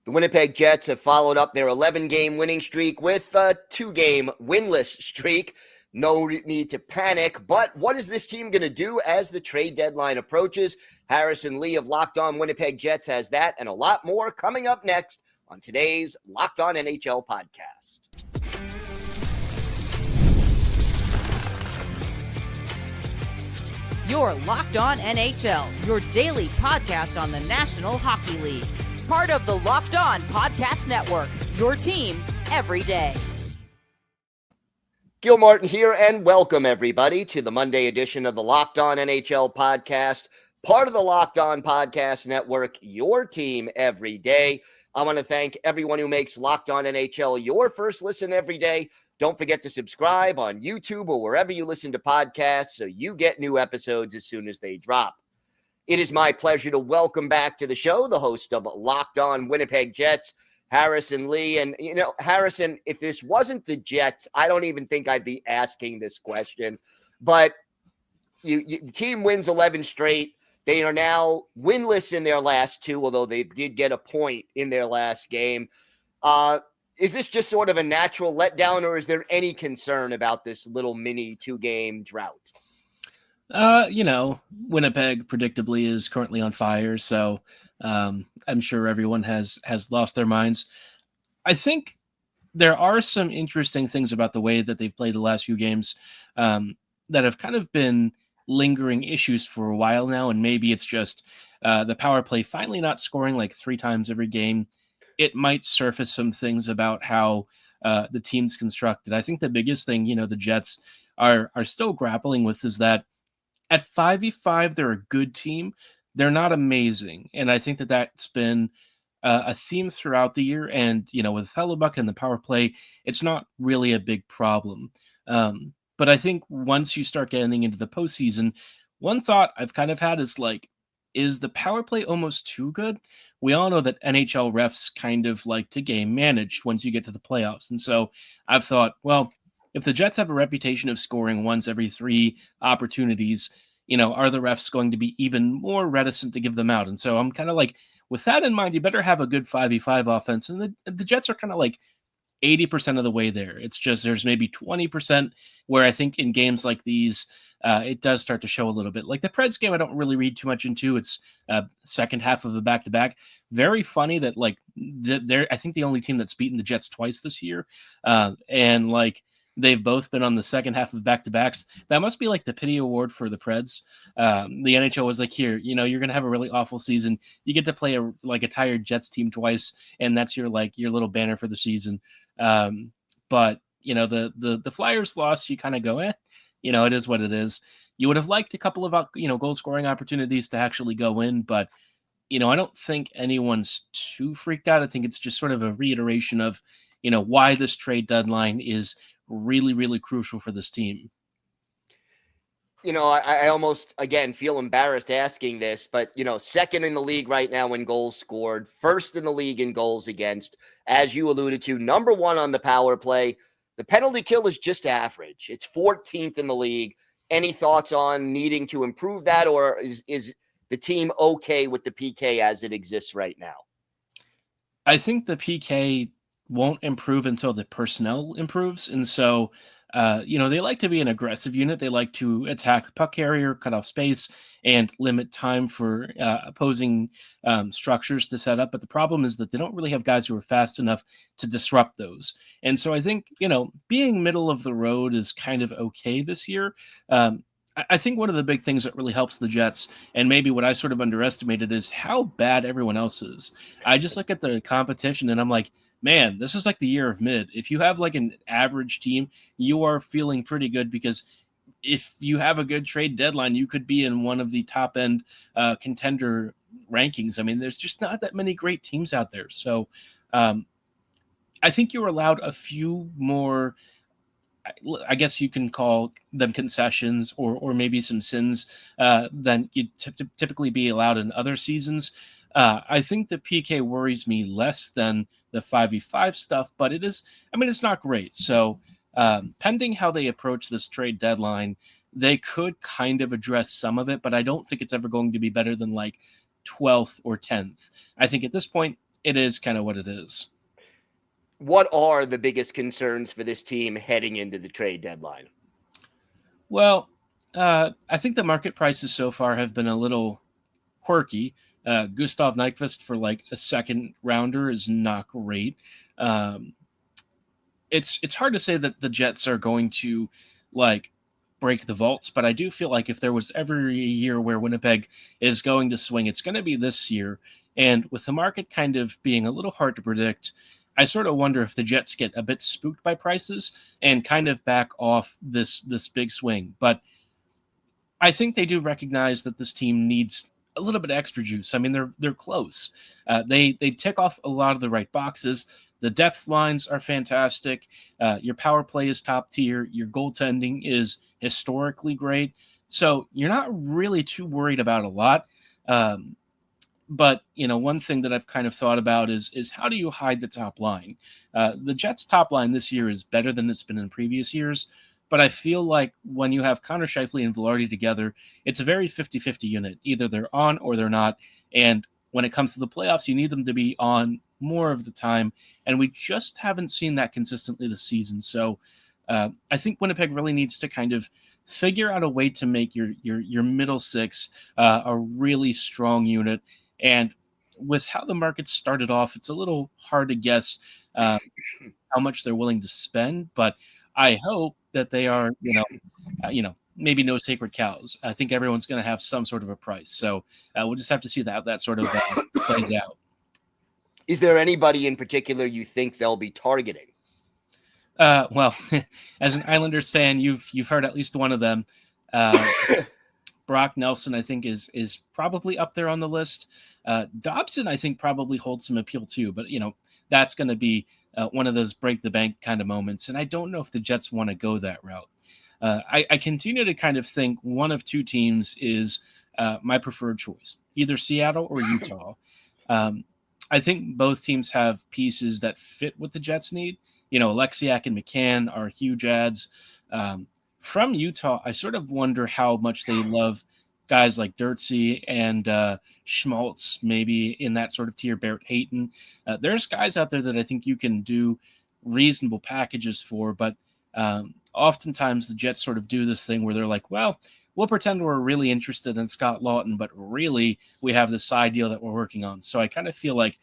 The Winnipeg Jets have followed up their 11-game winning streak with a 2-game winless streak. No need to panic, but what is this team going to do as the trade deadline approaches? Harrison Lee of Locked On Winnipeg Jets has that and a lot more coming up next on today's Locked On NHL Podcast. You're Locked On NHL, your daily podcast on the National Hockey League. Part of the Locked On Podcast Network, your team every day. Gil Martin here, and welcome everybody to the Monday edition of the Locked On NHL Podcast, part of the Locked On Podcast Network, your team every day. I want to thank everyone who makes Locked On NHL your first listen every day. Don't forget to subscribe on YouTube or wherever you listen to podcasts so you get new episodes as soon as they drop. It is my pleasure to welcome back to the show the host of Locked On Winnipeg Jets, Harrison Lee. And, you know, Harrison, if this wasn't the Jets, I don't even think I'd be asking this question. But the team wins 11 straight. They are now winless in their last two, although they did get a point in their last game. Is this just sort of a natural letdown, or is there any concern about this little mini 2-game drought? Winnipeg predictably is currently on fire, so I'm sure everyone has lost their minds. I think there are some interesting things about the way that they've played the last few games that have kind of been lingering issues for a while now, and maybe it's just the power play finally not scoring like 3 times every game. It might surface some things about how the team's constructed. I think the biggest thing, the Jets are still grappling with is that at 5v5, they're a good team. They're not amazing. And I think that that's been a theme throughout the year. And, with Hellebuck and the power play, it's not really a big problem. But I think once you start getting into the postseason, one thought I've kind of had is the power play almost too good? We all know that NHL refs kind of like to game manage once you get to the playoffs. And so I've thought, well, if the Jets have a reputation of scoring once every 3 opportunities, are the refs going to be even more reticent to give them out? And so I'm kind of like, with that in mind, you better have a good 5v5 offense. And the Jets are kind of like 80% of the way there. It's just there's maybe 20% where I think in games like these, it does start to show a little bit. Like the Preds game, I don't really read too much into. It's second half of a back-to-back. Very funny that they're I think the only team that's beaten the Jets twice this year. And they've both been on the second half of back-to-backs. That must be like the pity award for the Preds. The NHL was like, here, you're going to have a really awful season. You get to play a tired Jets team twice, and that's your little banner for the season. But the Flyers loss, you kind of go, it is what it is. You would have liked a couple of, goal scoring opportunities to actually go in, but, I don't think anyone's too freaked out. I think it's just sort of a reiteration of, why this trade deadline is really, really crucial for this team. I almost, again, feel embarrassed asking this, but, second in the league right now in goals scored, first in the league in goals against, as you alluded to, number 1 on the power play. The penalty kill is just average. It's 14th in the league. Any thoughts on needing to improve that, or is the team okay with the PK as it exists right now? I think the PK won't improve until the personnel improves. And so, they like to be an aggressive unit. They like to attack the puck carrier, cut off space, and limit time for opposing structures to set up. But the problem is that they don't really have guys who are fast enough to disrupt those. And so I think, being middle of the road is kind of okay this year. I think one of the big things that really helps the Jets, and maybe what I sort of underestimated, is how bad everyone else is. I just look at the competition and I'm like, man, this is like the year of mid. If you have an average team, you are feeling pretty good, because if you have a good trade deadline, you could be in one of the top end contender rankings. I mean, there's just not that many great teams out there. So I think you're allowed a few more, I guess you can call them concessions or maybe some sins than you'd typically be allowed in other seasons. I think the PK worries me less than the 5v5 stuff, but it's not great. So pending how they approach this trade deadline, they could kind of address some of it, but I don't think it's ever going to be better than 12th or 10th. I think at this point, it is kind of what it is. What are the biggest concerns for this team heading into the trade deadline? Well, I think the market prices so far have been a little quirky. Gustav Nyquist for like a second rounder is not great. It's hard to say that the Jets are going to like break the vaults, but I do feel like if there was ever a year where Winnipeg is going to swing, it's going to be this year. And with the market kind of being a little hard to predict, I sort of wonder if the Jets get a bit spooked by prices and kind of back off this big swing. But I think they do recognize that this team needs a little bit of extra juice. I mean, they're close. They tick off a lot of the right boxes. The depth lines are fantastic. Your power play is top tier. Your goaltending is historically great. So you're not really too worried about a lot. But, one thing that I've kind of thought about is how do you hide the top line? The Jets' top line this year is better than it's been in previous years, but I feel like when you have Connor Scheifele and Velarde together, it's a very 50-50 unit. Either they're on or they're not. And when it comes to the playoffs, you need them to be on more of the time, and we just haven't seen that consistently this season. So I think Winnipeg really needs to kind of figure out a way to make your middle six a really strong unit. And with how the market started off, it's a little hard to guess how much they're willing to spend. But I hope that they are, maybe no sacred cows. I think everyone's going to have some sort of a price. So we'll just have to see how that sort of plays out. Is there anybody in particular you think they'll be targeting? Well, as an Islanders fan, you've heard at least one of them. Brock Nelson, I think, is probably up there on the list. Dobson, I think, probably holds some appeal too. But, that's going to be one of those break the bank kind of moments. And I don't know if the Jets want to go that route. I continue to kind of think one of two teams is my preferred choice, either Seattle or Utah. I think both teams have pieces that fit what the Jets need. Alexiak and McCann are huge adds. From Utah, I sort of wonder how much they love guys like Dirtsey and Schmaltz, maybe in that sort of tier, Barrett Hayton. There's guys out there that I think you can do reasonable packages for, but oftentimes the Jets sort of do this thing where they're like, well, we'll pretend we're really interested in Scott Lawton, but really we have this side deal that we're working on. So I kind of feel like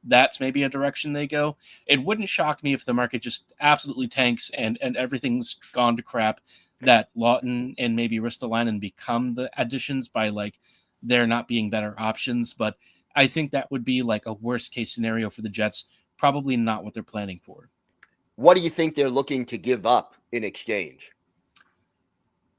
that's maybe a direction they go. It wouldn't shock me if the market just absolutely tanks and everything's gone to crap, that Lawton and maybe Ristolainen become the additions by like there not being better options. But I think that would be like a worst case scenario for the Jets. Probably not what they're planning for. What do you think they're looking to give up in exchange?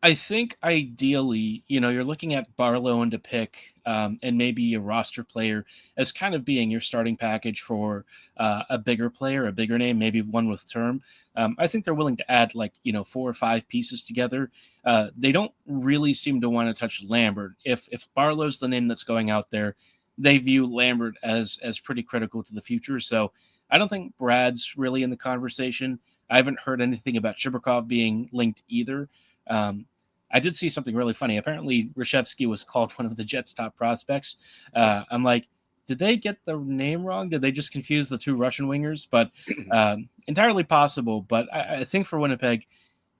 I think ideally, you're looking at Barlow and DePick and maybe a roster player as kind of being your starting package for a bigger player, a bigger name, maybe one with term. I think they're willing to add 4 or 5 pieces together. They don't really seem to want to touch Lambert. If Barlow's the name that's going out there, they view Lambert as pretty critical to the future. So I don't think Brad's really in the conversation. I haven't heard anything about Shibrikov being linked either. I did see something really funny. Apparently, Reshevsky was called one of the Jets' top prospects. I'm like, did they get the name wrong? Did they just confuse the 2 Russian wingers? But entirely possible. But I think for Winnipeg,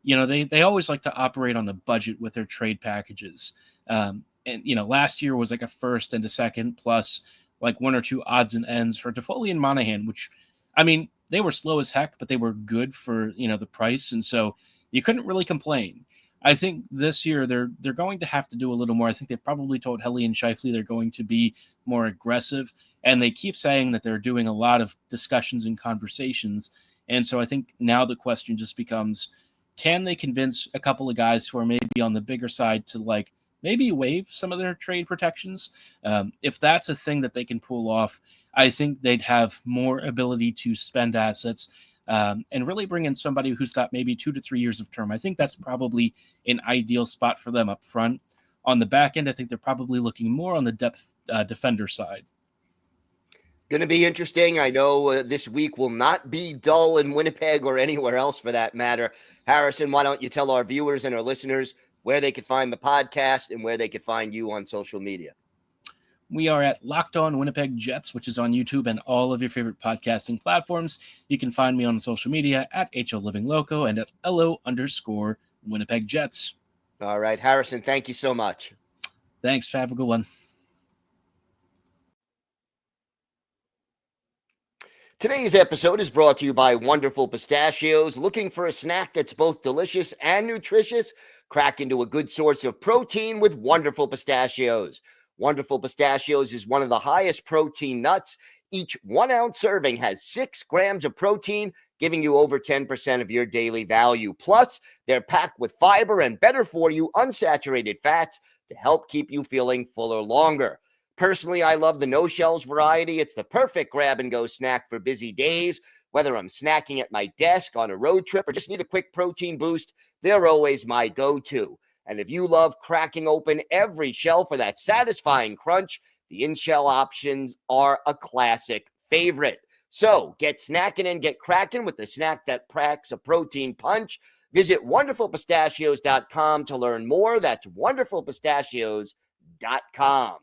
they always like to operate on the budget with their trade packages. And last year was like a first and a second plus like 1 or 2 odds and ends for Toffoli and Monahan, which, I mean, they were slow as heck, but they were good for, the price. And so you couldn't really complain. I think this year they're going to have to do a little more. I think they've probably told Helly and Scheifele they're going to be more aggressive, and they keep saying that they're doing a lot of discussions and conversations. And so I think now the question just becomes, can they convince a couple of guys who are maybe on the bigger side to maybe waive some of their trade protections? If that's a thing that they can pull off, I think they'd have more ability to spend assets and really bring in somebody who's got maybe 2 to 3 years of term. I think that's probably an ideal spot for them up front. On the back end, I think they're probably looking more on the depth defender side. Going to be interesting. I know this week will not be dull in Winnipeg or anywhere else for that matter. Harrison, why don't you tell our viewers and our listeners where they could find the podcast and where they could find you on social media? We are at Locked On Winnipeg Jets, which is on YouTube and all of your favorite podcasting platforms. You can find me on social media at HLLivingLoco and at LO_Winnipeg Jets. All right, Harrison, thank you so much. Thanks. Have a good one. Today's episode is brought to you by Wonderful Pistachios. Looking for a snack that's both delicious and nutritious? Crack into a good source of protein with Wonderful Pistachios. Wonderful Pistachios is one of the highest protein nuts. Each 1 ounce serving has 6 grams of protein, giving you over 10% of your daily value. Plus, they're packed with fiber and better for you unsaturated fats to help keep you feeling fuller longer. Personally, I love the no-shells variety. It's the perfect grab-and-go snack for busy days. Whether I'm snacking at my desk, on a road trip, or just need a quick protein boost, they're always my go-to. And if you love cracking open every shell for that satisfying crunch, the in-shell options are a classic favorite. So get snacking and get cracking with the snack that packs a protein punch. Visit wonderfulpistachios.com to learn more. That's wonderfulpistachios.com.